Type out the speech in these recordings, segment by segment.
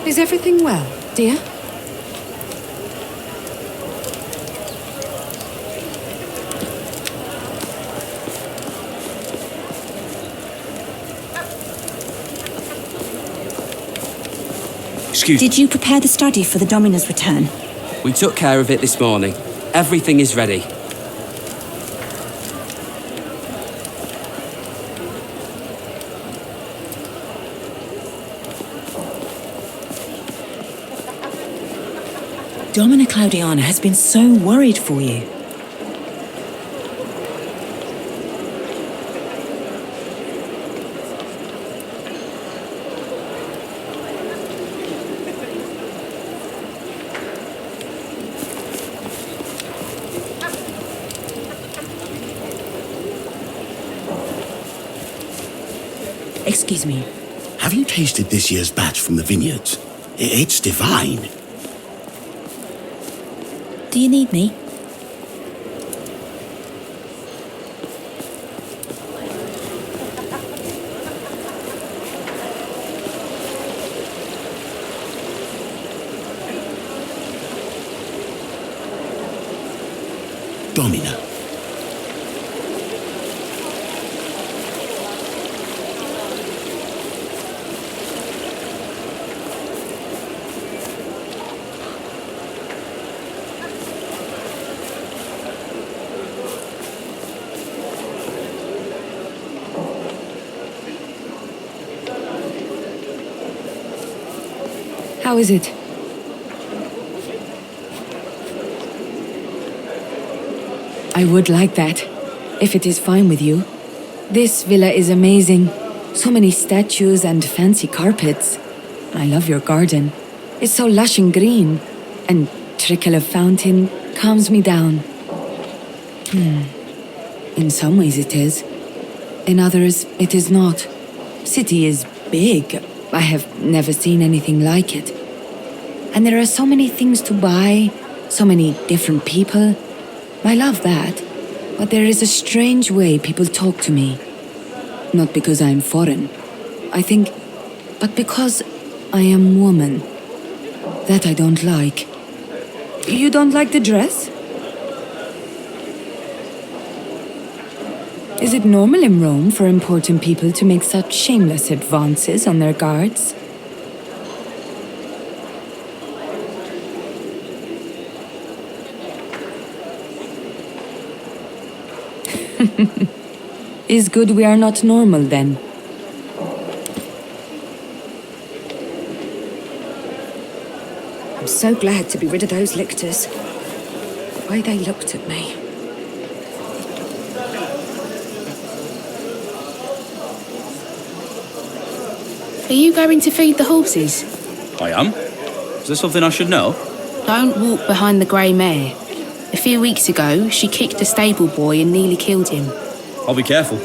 Is everything well, dear? Excuse me. Did you prepare the study for the Domina's return? We took care of it this morning. Everything is ready. Domina Claudiana has been so worried for you. Excuse me. Have you tasted this year's batch from the vineyards? It's divine. Do you need me? Domina. How is it? I would like that, if it is fine with you. This villa is amazing. So many statues and fancy carpets. I love your garden. It's so lush and green. And trickle of fountain calms me down. In some ways it is. In others, it is not. City is big. I have never seen anything like it. And there are so many things to buy, so many different people. I love that. But there is a strange way people talk to me. Not because I am foreign, I think, but because I am woman. That I don't like. You don't like the dress? Is it normal in Rome for important people to make such shameless advances on their guards? Is good we are not normal then? I'm so glad to be rid of those lictors. The way they looked at me. Are you going to feed the horses? I am. Is there something I should know? Don't walk behind the grey mare. A few weeks ago, she kicked a stable boy and nearly killed him. I'll be careful.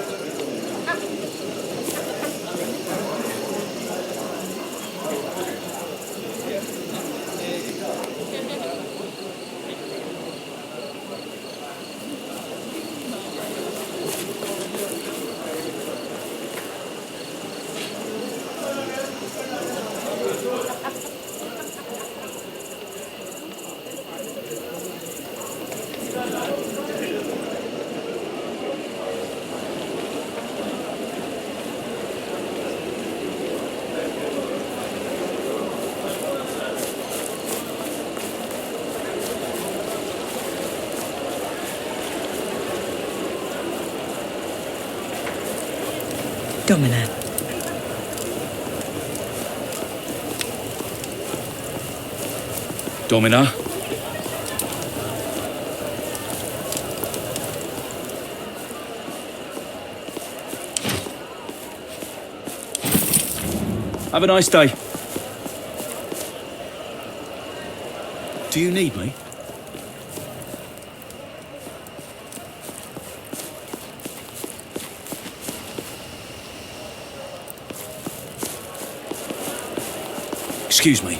Domina. Domina. Have a nice day. Do you need me? Excuse me.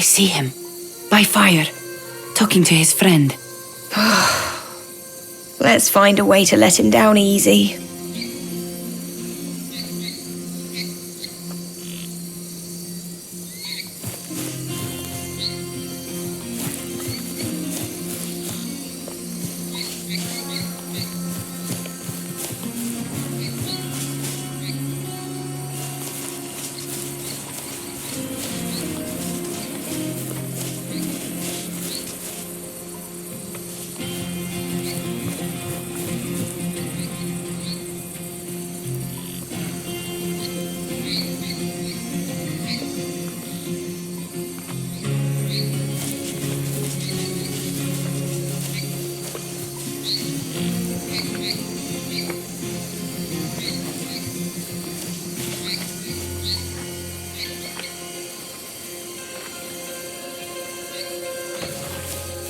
I see him. By fire. Talking to his friend. Let's find a way to let him down easy.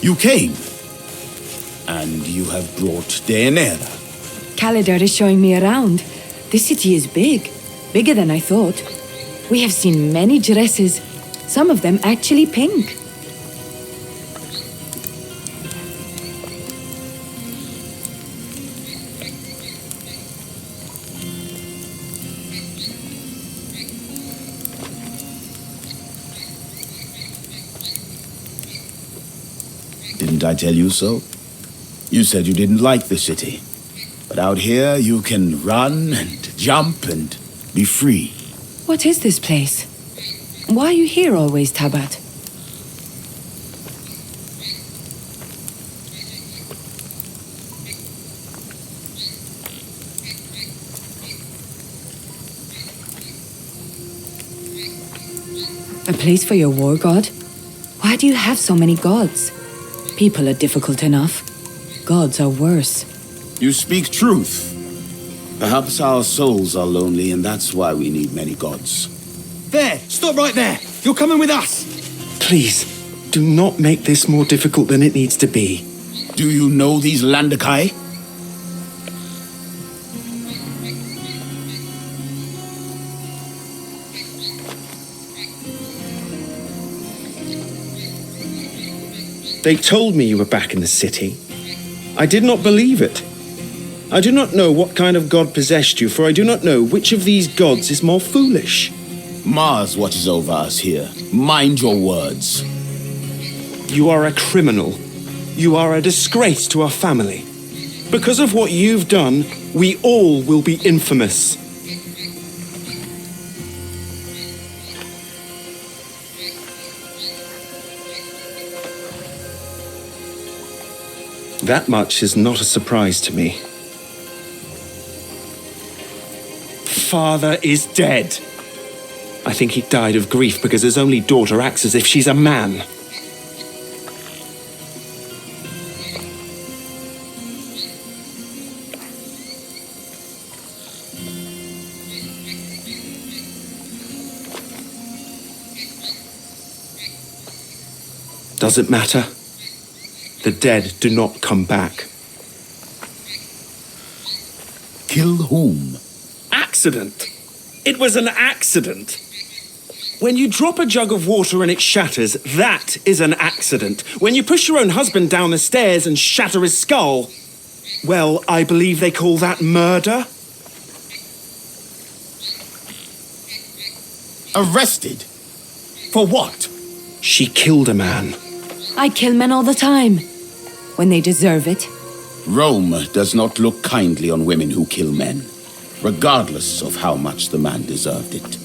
You came. And you have brought Deanira. Calidar is showing me around. This city is big. Bigger than I thought. We have seen many dresses. Some of them actually pink. Didn't I tell you so? You said you didn't like the city. But out here, you can run and jump and be free. What is this place? Why are you here always, Tabat? A place for your war god? Why do you have so many gods? People are difficult enough. Gods are worse. You speak truth. Perhaps our souls are lonely, and that's why we need many gods. There! Stop right there! You're coming with us! Please, do not make this more difficult than it needs to be. Do you know these Landakai? They told me you were back in the city. I did not believe it. I do not know what kind of god possessed you, for I do not know which of these gods is more foolish. Mars watches over us here. Mind your words. You are a criminal. You are a disgrace to our family. Because of what you've done, we all will be infamous. That much is not a surprise to me. Father is dead. I think he died of grief because his only daughter acts as if she's a man. Does it matter? The dead do not come back. Kill whom? Accident. It was an accident. When you drop a jug of water and it shatters, that is an accident. When you push your own husband down the stairs and shatter his skull, well, I believe they call that murder. Arrested? For what? She killed a man. I kill men all the time. When they deserve it. Rome does not look kindly on women who kill men, regardless of how much the man deserved it.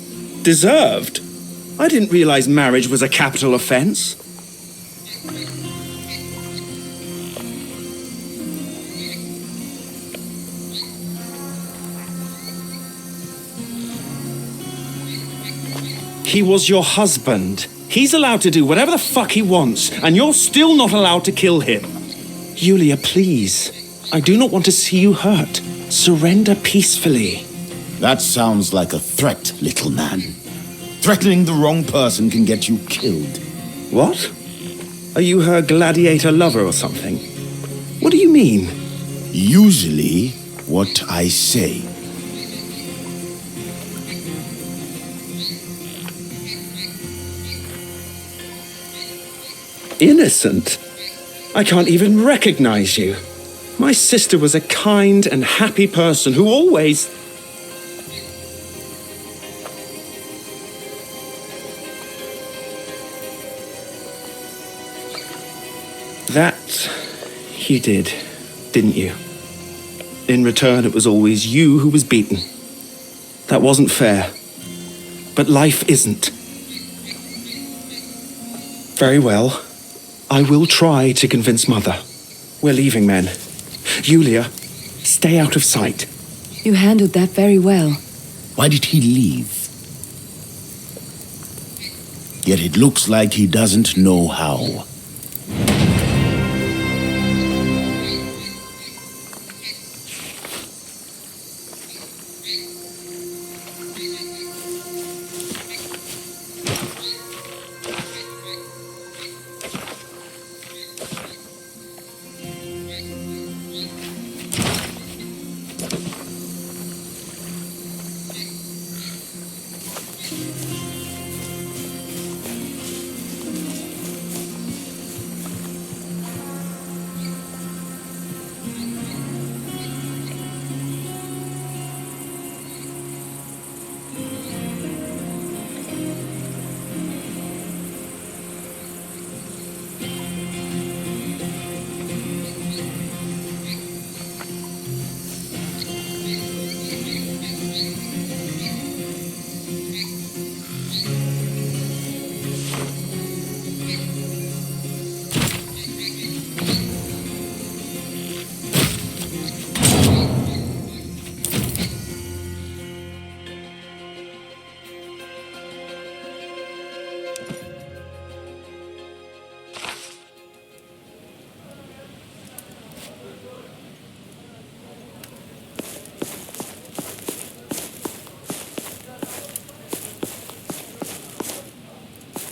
Deserved? I didn't realize marriage was a capital offense. He was your husband. He's allowed to do whatever the fuck he wants, and you're still not allowed to kill him. Yulia, please. I do not want to see you hurt. Surrender peacefully. That sounds like a threat, little man. Threatening the wrong person can get you killed. What? Are you her gladiator lover or something? What do you mean? Usually, what I say. Innocent? I can't even recognize you. My sister was a kind and happy person who always... That you did, didn't you? In return, it was always you who was beaten. That wasn't fair. But life isn't. Very well. I will try to convince Mother. We're leaving, men. Julia, stay out of sight. You handled that very well. Why did he leave? Yet it looks like he doesn't know how.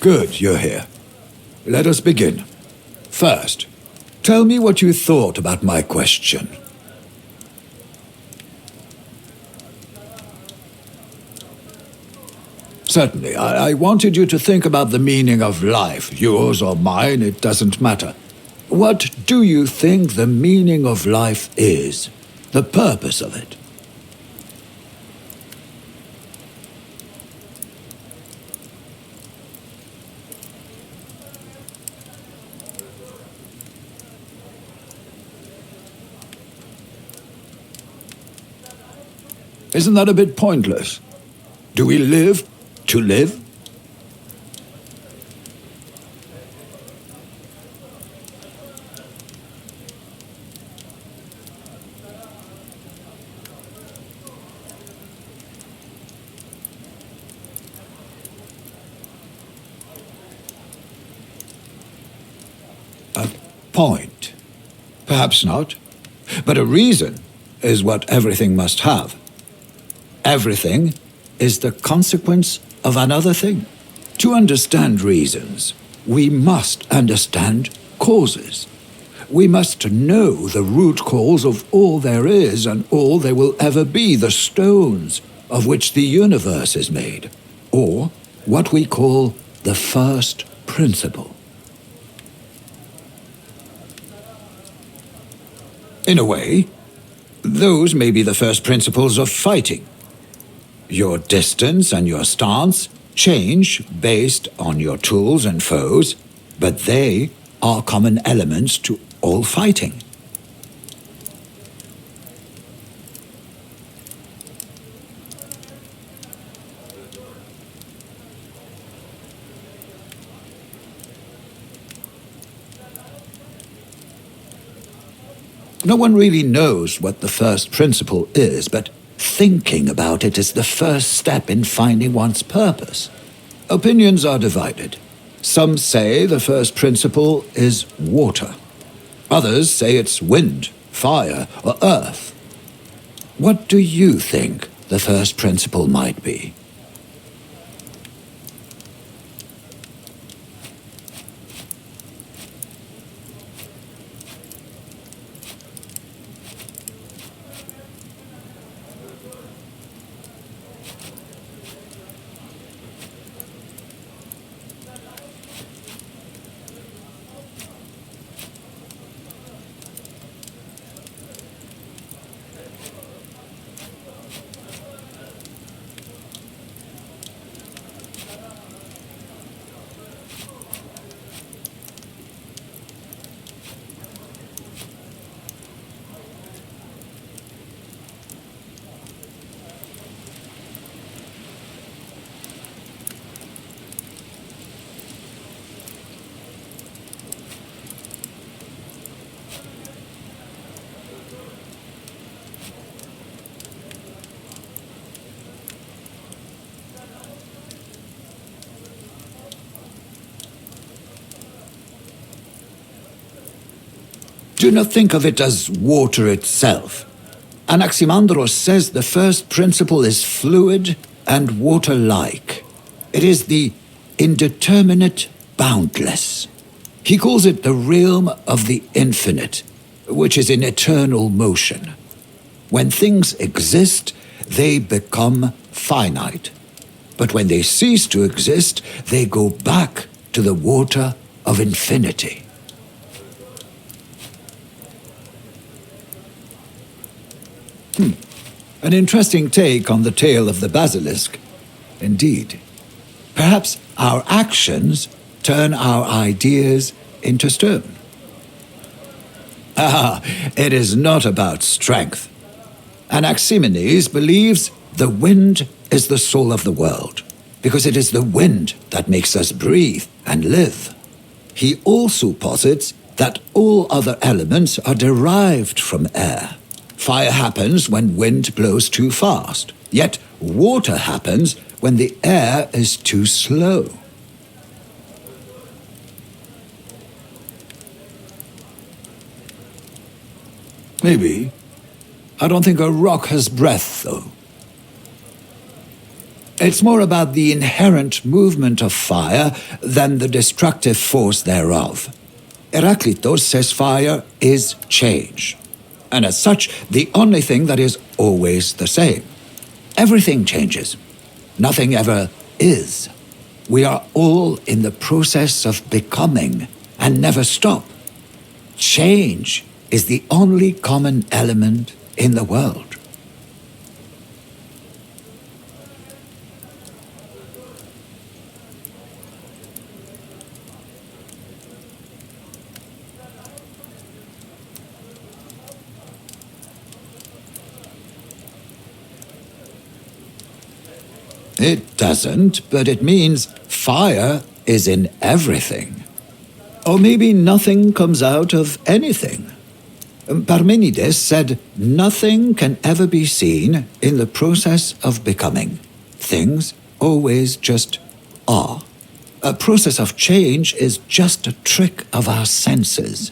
Good, you're here. Let us begin. First, tell me what you thought about my question. Certainly, I wanted you to think about the meaning of life. Yours or mine, it doesn't matter. What do you think the meaning of life is? The purpose of it? Isn't that a bit pointless? Do we live to live? A point? Perhaps not. But a reason is what everything must have. Everything is the consequence of another thing. To understand reasons, we must understand causes. We must know the root cause of all there is and all there will ever be, the stones of which the universe is made, or what we call the first principle. In a way, those may be the first principles of fighting. Your distance and your stance change based on your tools and foes, but they are common elements to all fighting. No one really knows what the first principle is, but thinking about it is the first step in finding one's purpose. Opinions are divided. Some say the first principle is water. Others say it's wind, fire, or earth. What do you think the first principle might be? Do not think of it as water itself. Anaximandros says the first principle is fluid and water-like. It is the indeterminate boundless. He calls it the realm of the infinite, which is in eternal motion. When things exist, they become finite. But when they cease to exist, they go back to the water of infinity. An interesting take on the tale of the basilisk. Indeed. Perhaps our actions turn our ideas into stone. It is not about strength. Anaximenes believes the wind is the soul of the world, because it is the wind that makes us breathe and live. He also posits that all other elements are derived from air. Fire happens when wind blows too fast, yet water happens when the air is too slow. Maybe. I don't think a rock has breath, though. It's more about the inherent movement of fire than the destructive force thereof. Heraclitus says fire is change, and as such, the only thing that is always the same. Everything changes. Nothing ever is. We are all in the process of becoming and never stop. Change is the only common element in the world. It doesn't, but it means fire is in everything. Or maybe nothing comes out of anything. Parmenides said nothing can ever be seen in the process of becoming. Things always just are. A process of change is just a trick of our senses.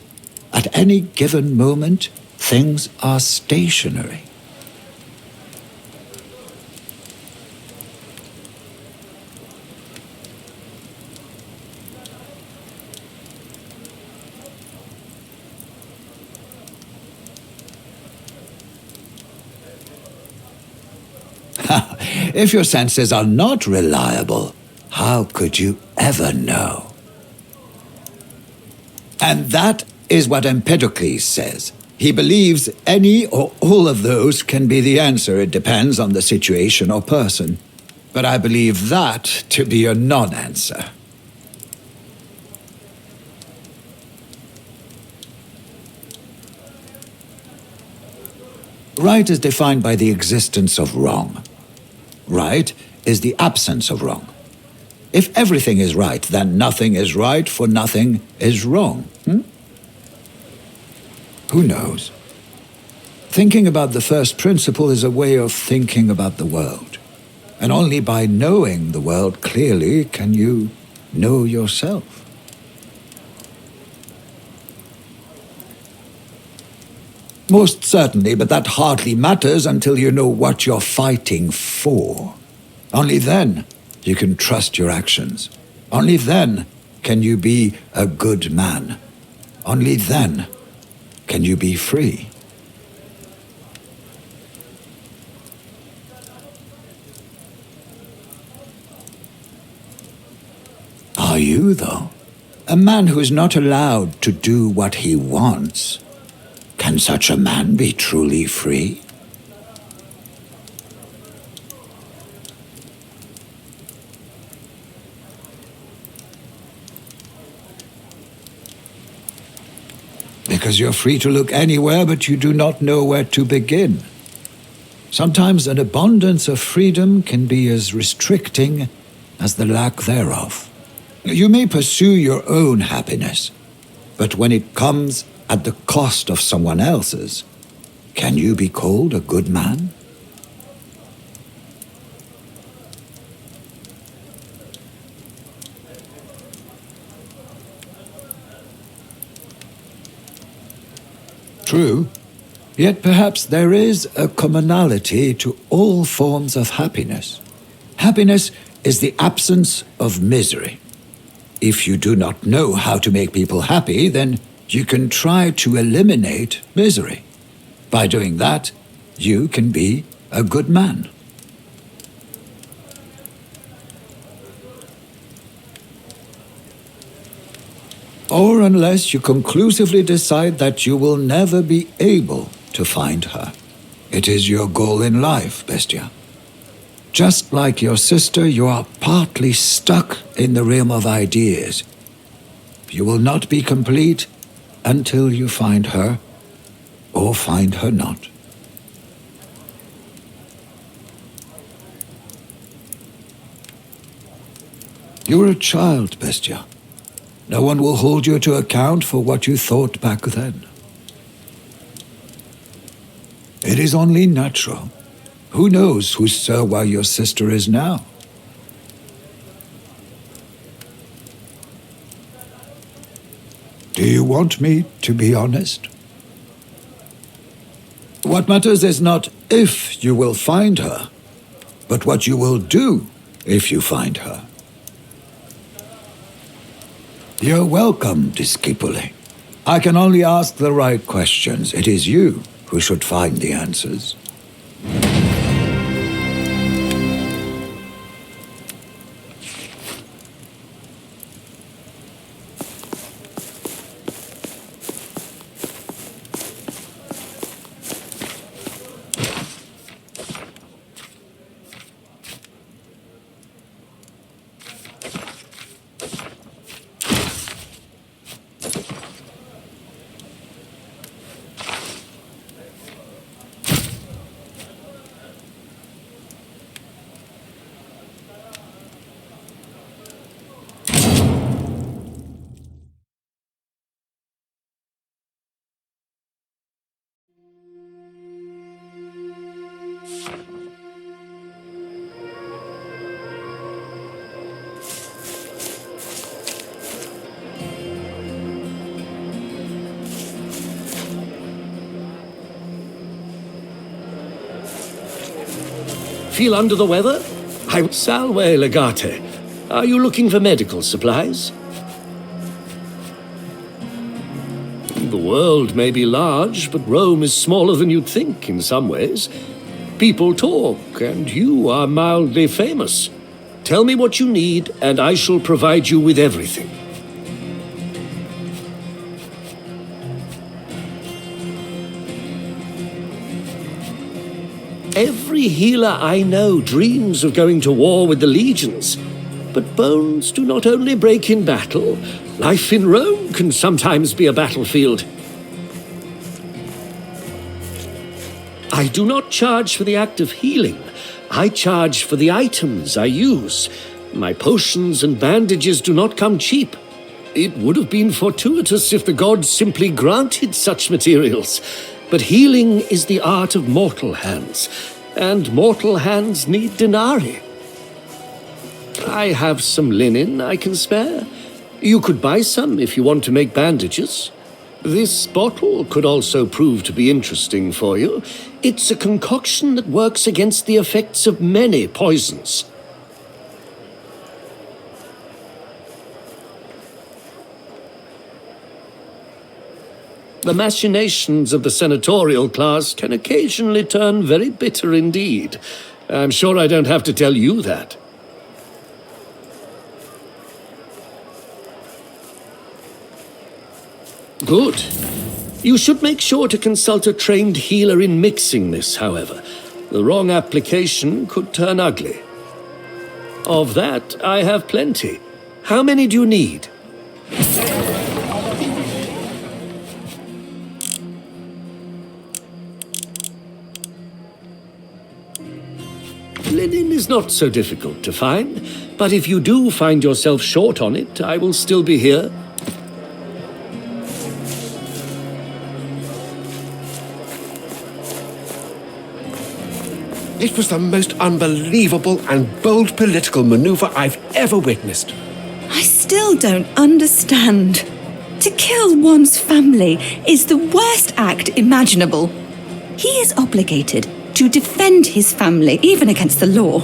At any given moment, things are stationary. If your senses are not reliable, how could you ever know? And that is what Empedocles says. He believes any or all of those can be the answer. It depends on the situation or person. But I believe that to be a non-answer. Right is defined by the existence of wrong. Right is the absence of wrong. If everything is right, then nothing is right, for nothing is wrong. Who knows? Thinking about the first principle is a way of thinking about the world. And only by knowing the world clearly can you know yourself. Most certainly, but that hardly matters until you know what you're fighting for. Only then you can trust your actions. Only then can you be a good man. Only then can you be free. Are you, though? A man who is not allowed to do what he wants. Can such a man be truly free? Because you're free to look anywhere, but you do not know where to begin. Sometimes an abundance of freedom can be as restricting as the lack thereof. You may pursue your own happiness, but when it comes at the cost of someone else's, can you be called a good man? True. Yet perhaps there is a commonality to all forms of happiness. Happiness is the absence of misery. If you do not know how to make people happy, then you can try to eliminate misery. By doing that, you can be a good man. Or unless you conclusively decide that you will never be able to find her. It is your goal in life, Bestia. Just like your sister, you are partly stuck in the realm of ideas. You will not be complete until you find her, or find her not. You are a child, Bestia. No one will hold you to account for what you thought back then. It is only natural. Who knows who Serwa your sister is now? Do you want me to be honest? What matters is not if you will find her, but what you will do if you find her. You're welcome, Discipule. I can only ask the right questions. It is you who should find the answers. Feel under the weather? Salve Legate. Are you looking for medical supplies? The world may be large, but Rome is smaller than you'd think in some ways. People talk, and you are mildly famous. Tell me what you need, and I shall provide you with everything. Every healer I know dreams of going to war with the legions. But bones do not only break in battle. Life in Rome can sometimes be a battlefield. I do not charge for the act of healing. I charge for the items I use. My potions and bandages do not come cheap. It would have been fortuitous if the gods simply granted such materials. But healing is the art of mortal hands, and mortal hands need denarii. I have some linen I can spare. You could buy some if you want to make bandages. This bottle could also prove to be interesting for you. It's a concoction that works against the effects of many poisons. The machinations of the senatorial class can occasionally turn very bitter indeed. I'm sure I don't have to tell you that. Good. You should make sure to consult a trained healer in mixing this, however. The wrong application could turn ugly. Of that, I have plenty. How many do you need? Linen is not so difficult to find, but if you do find yourself short on it, I will still be here. It was the most unbelievable and bold political maneuver I've ever witnessed. I still don't understand. To kill one's family is the worst act imaginable. He is obligated to defend his family, even against the law.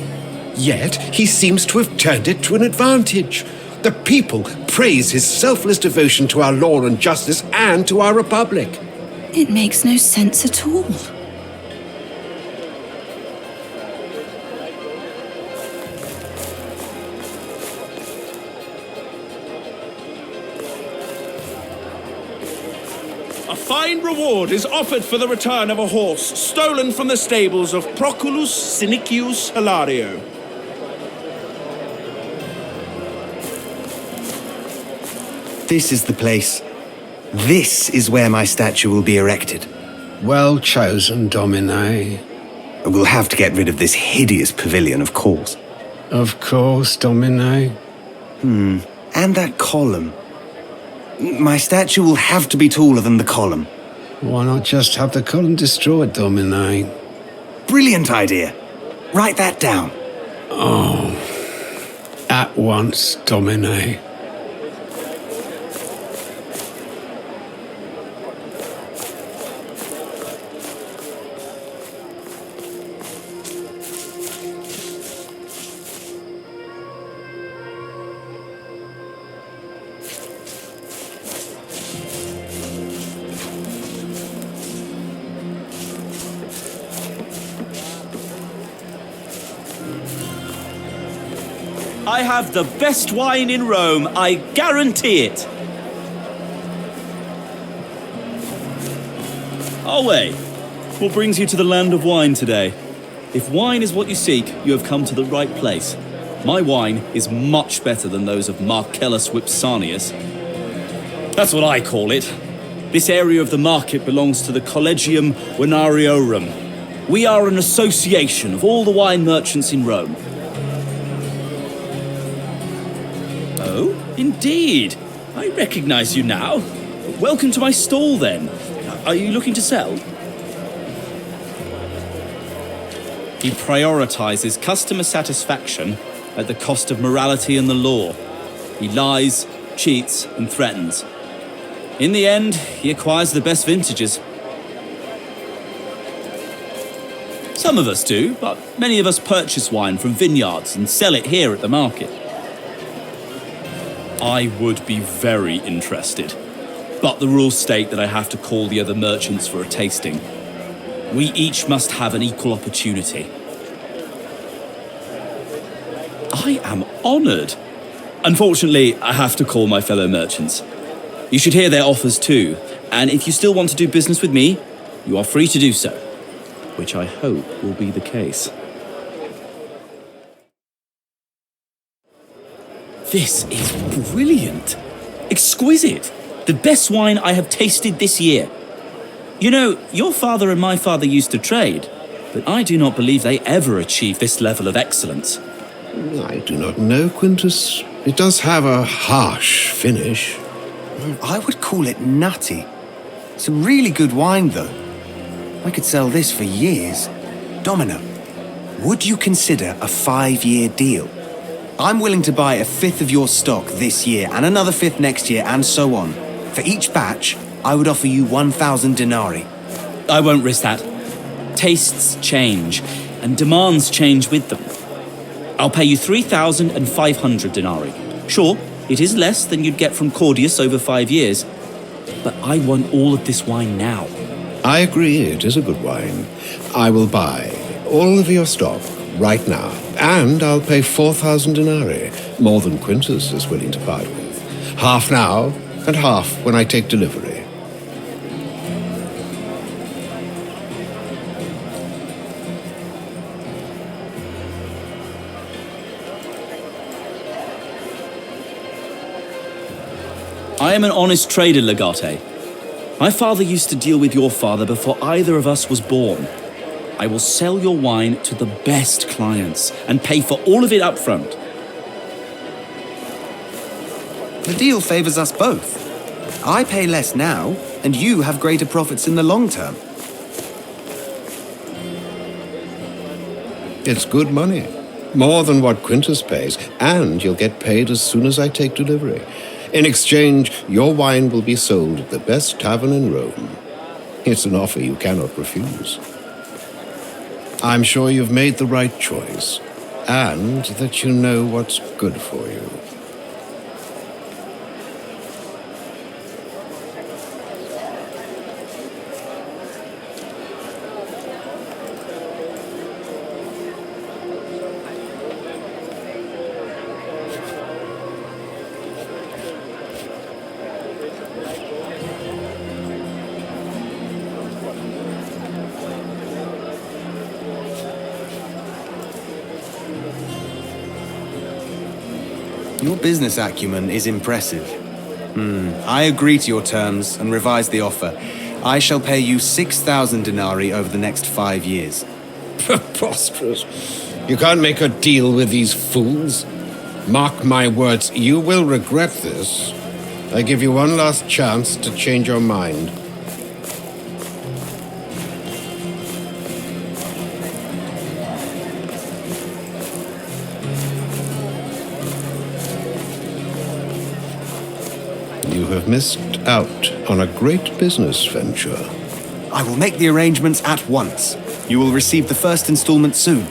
Yet he seems to have turned it to an advantage. The people praise his selfless devotion to our law and justice and to our republic. It makes no sense at all. A fine reward is offered for the return of a horse stolen from the stables of Proculus Sinicius Hilario. This is the place. This is where my statue will be erected. Well chosen, Domine. We'll have to get rid of this hideous pavilion, of course. Of course, Domine. And that column. My statue will have to be taller than the column. Why not just have the column destroyed, Domine? Brilliant idea. Write that down. Oh, at once, Domine. I have the best wine in Rome, I guarantee it. Away. What brings you to the land of wine today? If wine is what you seek, you have come to the right place. My wine is much better than those of Marcellus Vipsanius. That's what I call it. This area of the market belongs to the Collegium Venariorum. We are an association of all the wine merchants in Rome. Oh, indeed. I recognize you now. Welcome to my stall, then. Are you looking to sell? He prioritizes customer satisfaction at the cost of morality and the law. He lies, cheats, and threatens. In the end, he acquires the best vintages. Some of us do, but many of us purchase wine from vineyards and sell it here at the market. I would be very interested, but the rules state that I have to call the other merchants for a tasting. We each must have an equal opportunity. I am honored. Unfortunately, I have to call my fellow merchants. You should hear their offers too, and if you still want to do business with me, you are free to do so, which I hope will be the case. This is brilliant. Exquisite. The best wine I have tasted this year. You know, your father and my father used to trade, but I do not believe they ever achieved this level of excellence. I do not know, Quintus. It does have a harsh finish. I would call it nutty. Some really good wine, though. I could sell this for years. Domino, would you consider a 5-year deal? I'm willing to buy a 5th of your stock this year and another 5th next year and so on. For each batch, I would offer you 1,000 denarii. I won't risk that. Tastes change, and demands change with them. I'll pay you 3,500 denarii. Sure, it is less than you'd get from Claudius over 5 years, but I want all of this wine now. I agree, it is a good wine. I will buy all of your stock right now, and I'll pay 4,000 denarii, more than Quintus is willing to part with. Half now, and half when I take delivery. I am an honest trader, Legate. My father used to deal with your father before either of us was born. I will sell your wine to the best clients and pay for all of it up front. The deal favors us both. I pay less now, and you have greater profits in the long term. It's good money. More than what Quintus pays, and you'll get paid as soon as I take delivery. In exchange, your wine will be sold at the best tavern in Rome. It's an offer you cannot refuse. I'm sure you've made the right choice, and that you know what's good for you. Your business acumen is impressive. I agree to your terms and revise the offer. I shall pay you 6,000 denarii over the next 5 years. Preposterous. You can't make a deal with these fools. Mark my words, you will regret this. I give you one last chance to change your mind. You have missed out on a great business venture. I will make the arrangements at once. You will receive the first installment soon.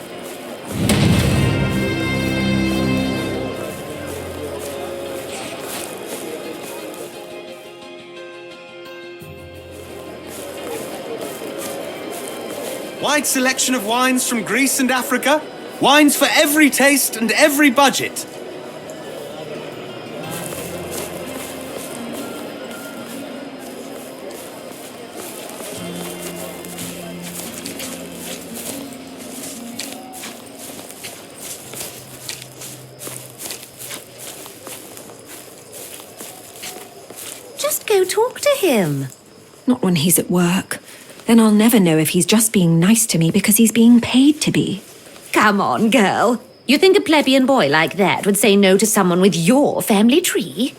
Wide selection of wines from Greece and Africa. Wines for every taste and every budget. Just go talk to him. Not when he's at work. Then I'll never know if he's just being nice to me because he's being paid to be. Come on, girl. You think a plebeian boy like that would say no to someone with your family tree?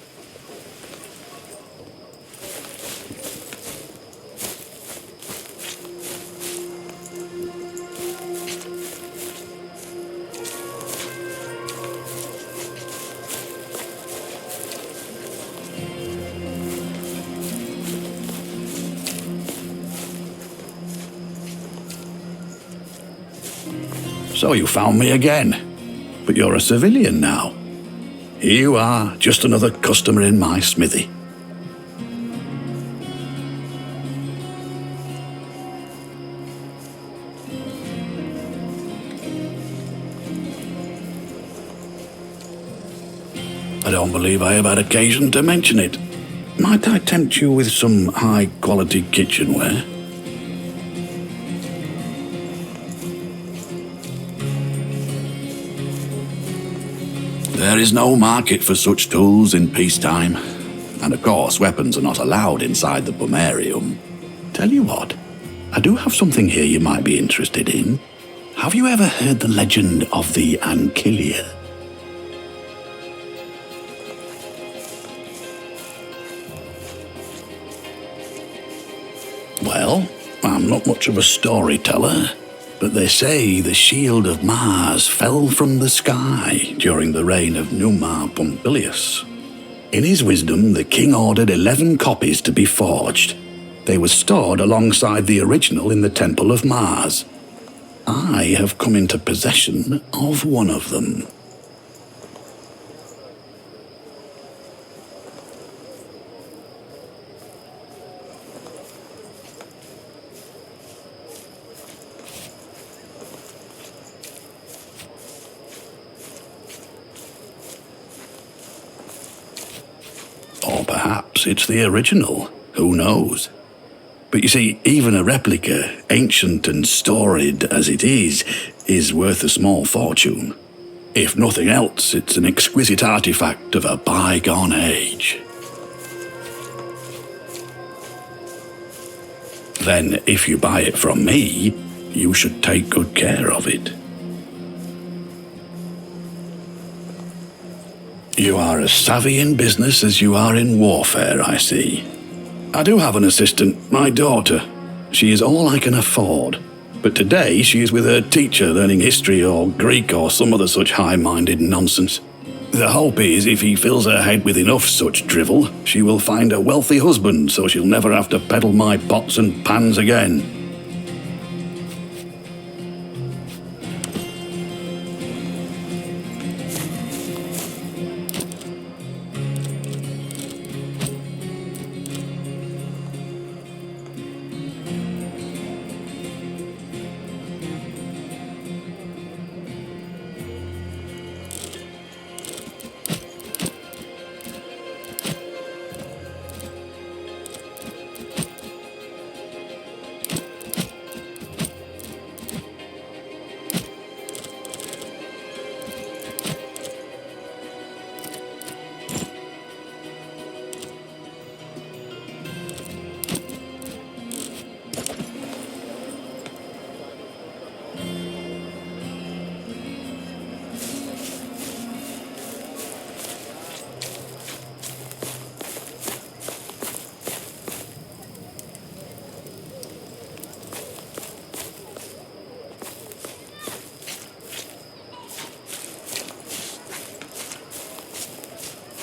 So you found me again. But you're a civilian now. Here you are, just another customer in my smithy. I don't believe I have had occasion to mention it. Might I tempt you with some high-quality kitchenware? There is no market for such tools in peacetime. And of course, weapons are not allowed inside the pomerium. Tell you what, I do have something here you might be interested in. Have you ever heard the legend of the Ankylia? Well, I'm not much of a storyteller, but they say the shield of Mars fell from the sky during the reign of Numa Pompilius. In his wisdom, the king ordered 11 copies to be forged. They were stored alongside the original in the Temple of Mars. I have come into possession of one of them. Or perhaps it's the original. Who knows? But you see, even a replica, ancient and storied as it is worth a small fortune. If nothing else, it's an exquisite artifact of a bygone age. Then, if you buy it from me, you should take good care of it. You are as savvy in business as you are in warfare, I see. I do have an assistant, my daughter. She is all I can afford. But today she is with her teacher learning history or Greek or some other such high-minded nonsense. The hope is if he fills her head with enough such drivel, she will find a wealthy husband so she'll never have to peddle my pots and pans again.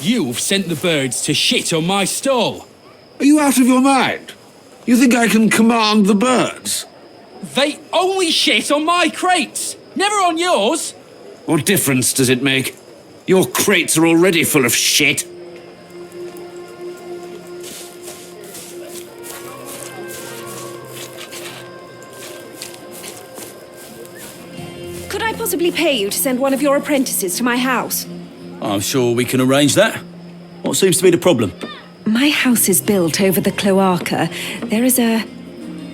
You've sent the birds to shit on my stall. Are you out of your mind? You think I can command the birds? They only shit on my crates, never on yours. What difference does it make? Your crates are already full of shit. Could I possibly pay you to send one of your apprentices to my house? I'm sure we can arrange that. What seems to be the problem? My house is built over the cloaca. There is a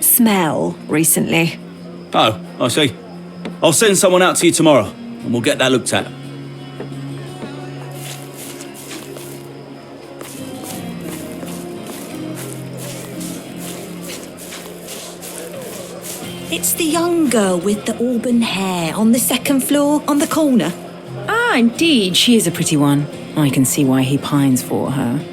smell recently. Oh, I see. I'll send someone out to you tomorrow, and we'll get that looked at. It's the young girl with the auburn hair on the second floor, on the corner. Ah, indeed, she is a pretty one. I can see why he pines for her.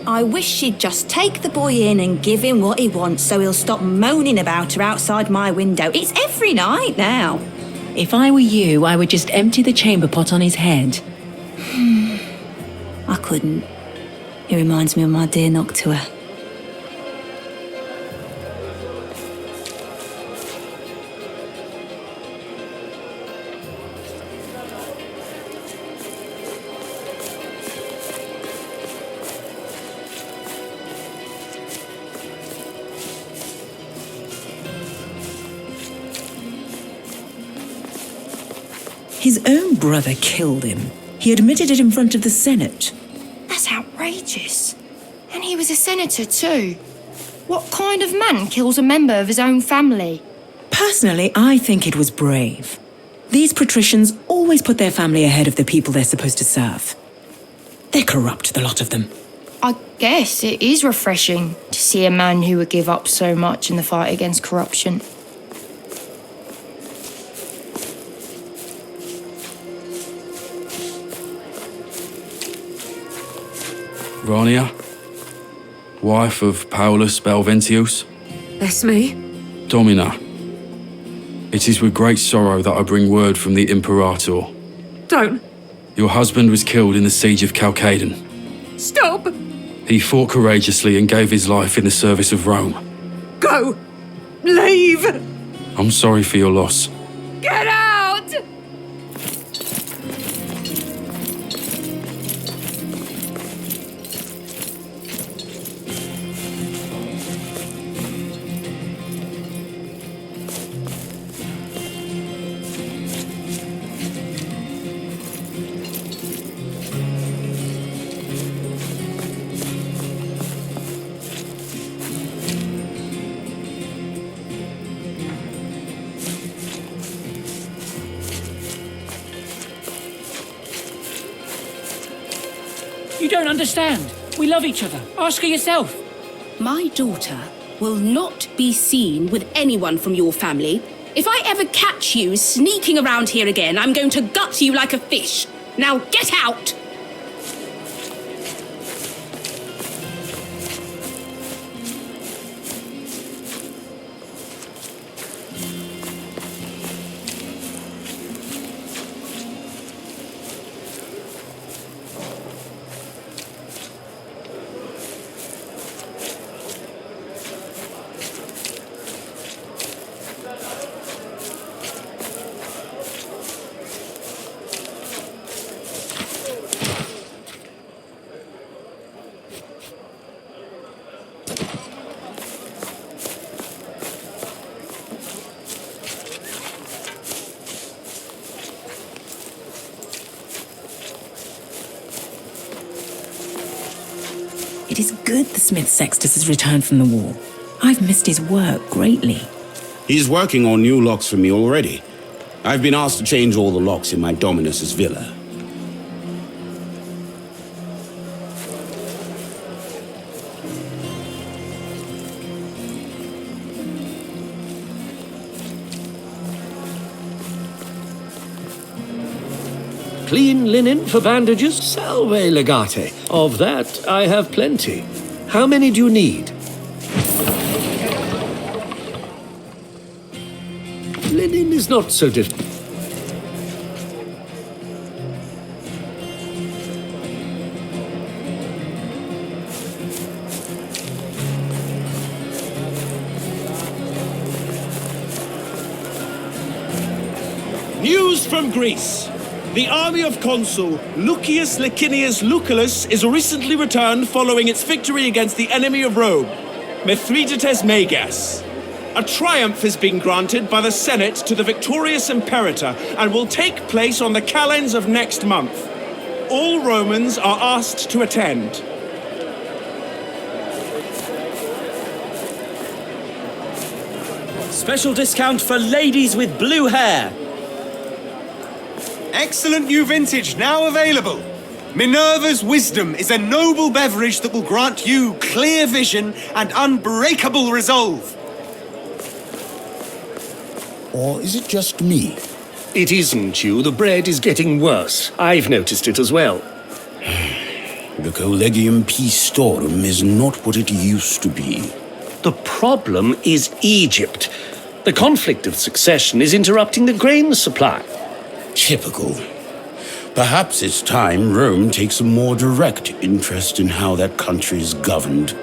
I wish she'd just take the boy in and give him what he wants so he'll stop moaning about her outside my window. It's every night now. If I were you, I would just empty the chamber pot on his head. I couldn't. It reminds me of my dear Noctua. His own brother killed him. He admitted it in front of the Senate. That's outrageous. And he was a senator too. What kind of man kills a member of his own family? Personally, I think it was brave. These patricians always put their family ahead of the people they're supposed to serve. They're corrupt, the lot of them. I guess it is refreshing to see a man who would give up so much in the fight against corruption. Rania, wife of Paulus Belventius. That's me. Domina, it is with great sorrow that I bring word from the Imperator. Don't. Your husband was killed in the siege of Chalcedon. Stop. He fought courageously and gave his life in the service of Rome. Go. Leave. I'm sorry for your loss. Get out! You don't understand. We love each other. Ask her yourself. My daughter will not be seen with anyone from your family. If I ever catch you sneaking around here again, I'm going to gut you like a fish. Now get out! It is good the smith Sextus has returned from the war. I've missed his work greatly. He's working on new locks for me already. I've been asked to change all the locks in my Dominus's villa. Clean linen for bandages? Salve legate. Of that, I have plenty. How many do you need? Linen is not so difficult. News from Greece. The army of Consul Lucius Licinius Lucullus is recently returned following its victory against the enemy of Rome, Mithridates Megas. A triumph has been granted by the Senate to the victorious imperator and will take place on the calends of next month. All Romans are asked to attend. Special discount for ladies with blue hair. Excellent new vintage now available. Minerva's Wisdom is a noble beverage that will grant you clear vision and unbreakable resolve. Or is it just me? It isn't you. The bread is getting worse. I've noticed it as well. The Collegium Pistorum is not what it used to be. The problem is Egypt. The conflict of succession is interrupting the grain supply. Typical. Perhaps it's time Rome takes a more direct interest in how that country is governed.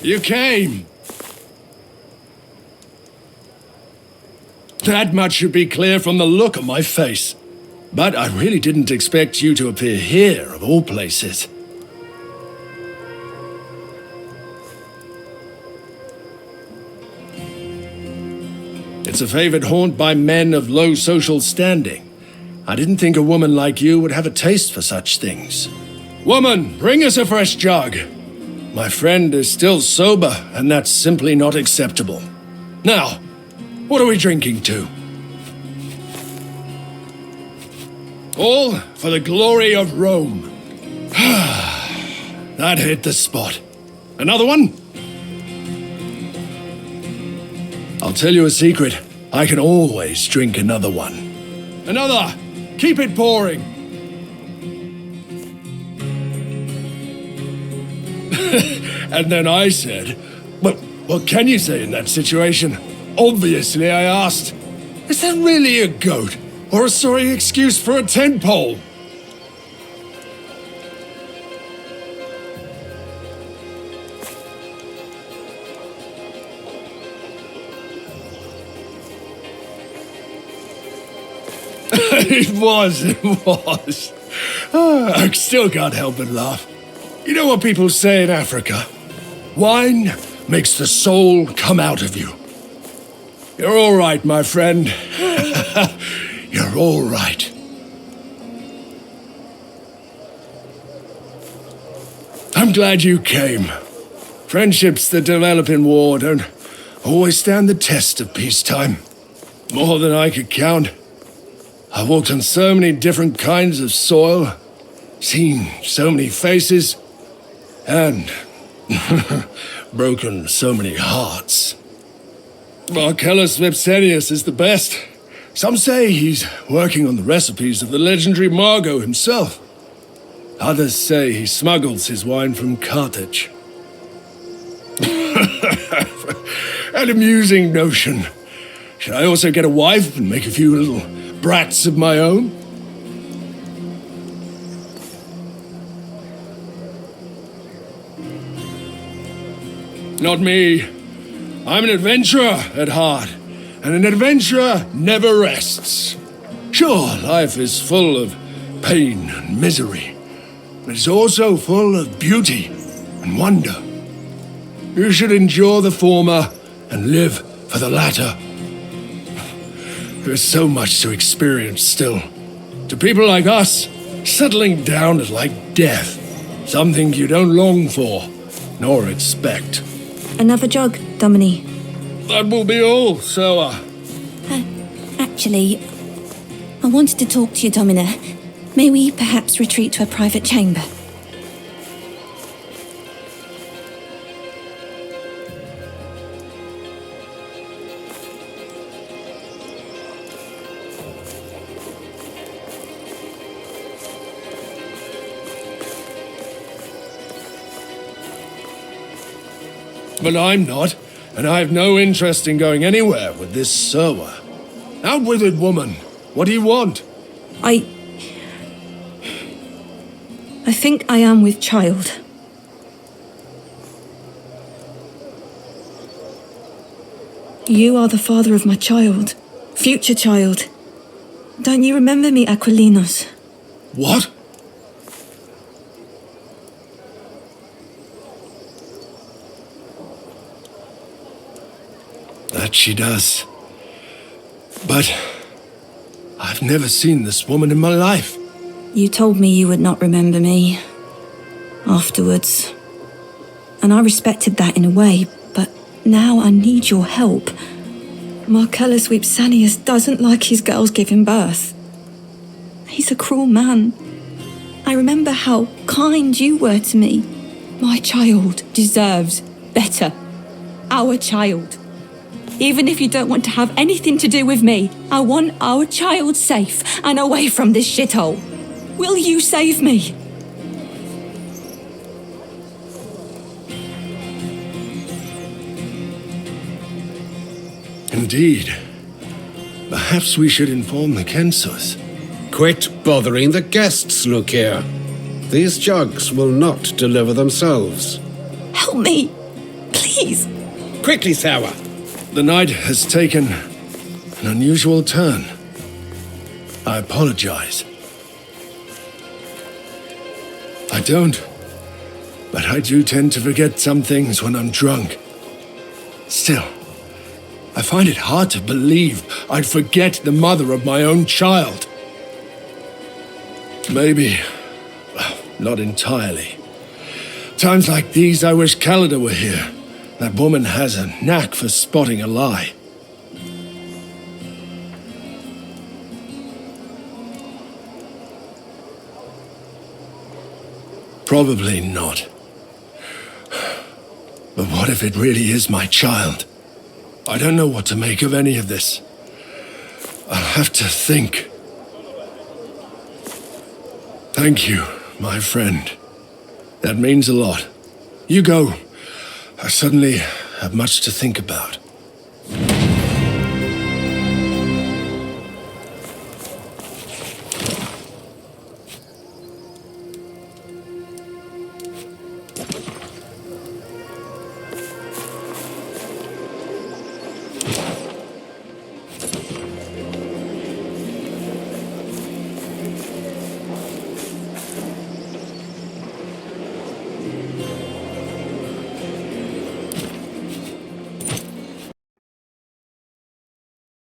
You came! That much should be clear from the look on my face. But I really didn't expect you to appear here, of all places. It's a favored haunt by men of low social standing. I didn't think a woman like you would have a taste for such things. Woman, bring us a fresh jug. My friend is still sober, and that's simply not acceptable. Now, what are we drinking to? All for the glory of Rome. That hit the spot. Another one? I'll tell you a secret. I can always drink another one. Another! Keep it pouring! And then I said, well, what can you say in that situation? Obviously, I asked, is that really a goat? Or a sorry excuse for a tent pole? It was. I still can't help but laugh. You know what people say in Africa? Wine makes the soul come out of you. You're all right, my friend. You're all right. I'm glad you came. Friendships that develop in war don't always stand the test of peacetime. More than I could count. I've walked on so many different kinds of soil, seen so many faces, and broken so many hearts. Marcellus Vipsenius is the best. Some say he's working on the recipes of the legendary Margot himself. Others say he smuggles his wine from Carthage. An amusing notion. Should I also get a wife and make a few little brats of my own? Not me. I'm an adventurer at heart, and an adventurer never rests. Sure, life is full of pain and misery, but it's also full of beauty and wonder. You should endure the former and live for the latter. There's so much to experience still. To people like us, settling down is like death, something you don't long for, nor expect. Another jug, Domini. That will be all, Soa. Actually, I wanted to talk to you, Domina. May we perhaps retreat to a private chamber? But I'm not, and I have no interest in going anywhere with this Soa. Outwitted woman, what do you want? I think I am with child. You are the father of my child. Future child. Don't you remember me, Aquilinos? What? That she does. But I've never seen this woman in my life. You told me you would not remember me. Afterwards. And I respected that in a way, but now I need your help. Marcellus Vipsanius doesn't like his girls giving birth. He's a cruel man. I remember how kind you were to me. My child deserves better. Our child. Even if you don't want to have anything to do with me, I want our child safe and away from this shithole. Will you save me? Indeed. Perhaps we should inform the Kensos. Quit bothering the guests, look here. These jugs will not deliver themselves. Help me, please. Quickly, Sour. The night has taken an unusual turn. I apologize. I don't, but I do tend to forget some things when I'm drunk. Still, I find it hard to believe I'd forget the mother of my own child. Maybe, well, not entirely. Times like these, I wish Calida were here. That woman has a knack for spotting a lie. Probably not. But what if it really is my child? I don't know what to make of any of this. I'll have to think. Thank you, my friend. That means a lot. You go. I suddenly have much to think about.